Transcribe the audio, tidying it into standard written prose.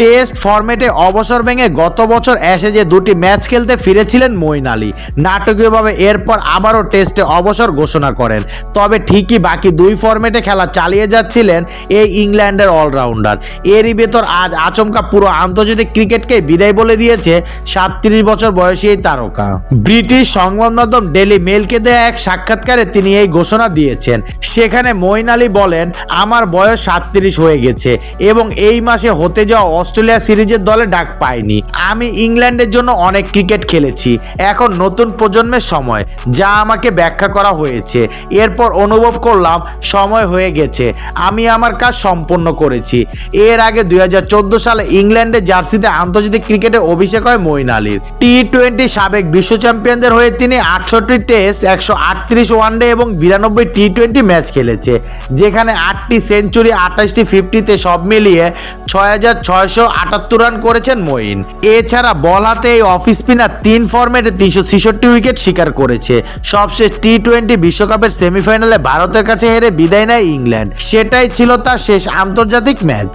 Test ফরম্যাটে অবসর ভেঙে গত বছর অ্যাশেজে দুটি ম্যাচ খেলতে ফিরেছিলেন মঈন আলী। নাটকীয়ভাবে এরপর আবারও টেস্টে অবসর ঘোষণা করেন। তবে ঠিকই বাকি দুই ফরম্যাটে খেলা চালিয়ে যাচ্ছিলেন এই ইংল্যান্ডের অলরাউন্ডার। এরই ভেতর আজ আচমকা পুরো আন্তর্জাতিক ক্রিকেটকে বিদায় বলে দিয়েছে 37 বছর বয়সী এই তারকা। ব্রিটিশ সংবাদ মাধ্যম ডেইলি মেইলকে দেয়া এক সাক্ষাৎকারে তিনি এই ঘোষণা দিয়েছেন। সেখানে মঈন আলী বলেন, আমার বয়স 37 হয়ে গেছে এবং এই মাসে হতে যাওয়া অস্ট্রেলিয়া সিরিজের দলে ডাক পাইনি। আমি ইংল্যান্ডের জন্য অনেক ক্রিকেট খেলেছি। এখন নতুন প্রজন্মের সময়, যা আমাকে ব্যাখ্যা করা হয়েছে। এরপর অনুভব করলাম সময় হয়ে গেছে, আমি আমার কাজ সম্পন্ন করেছি। এর আগে 2014 সালে ইংল্যান্ডের জার্সিতে আন্তর্জাতিক ক্রিকেটে অভিষেক হয় মঈন আলীর। টি-20 সাবেক বিশ্ব চ্যাম্পিয়নদের হয়ে তিনি 68 টেস্ট, 138 ওয়ানডে এবং 92 টি-20 ম্যাচ খেলেছে, যেখানে 8টি সেঞ্চুরি, 28টি 50-তে সব মিলিয়ে 6678 রান করেছেন মঈন। এছাড়া বল হাতে এই অফ স্পিনার 3 ফরম্যাটে 366 উইকেট শিকার করেছে। সবশেষ টি-20 বিশ্বকাপের সেমিফাইনালে ভারতের কাছে হেরে বিদায় নেয় ইংল্যান্ড। সেটাই ছিল তার শেষ আন্তর্জাতিক ম্যাচ।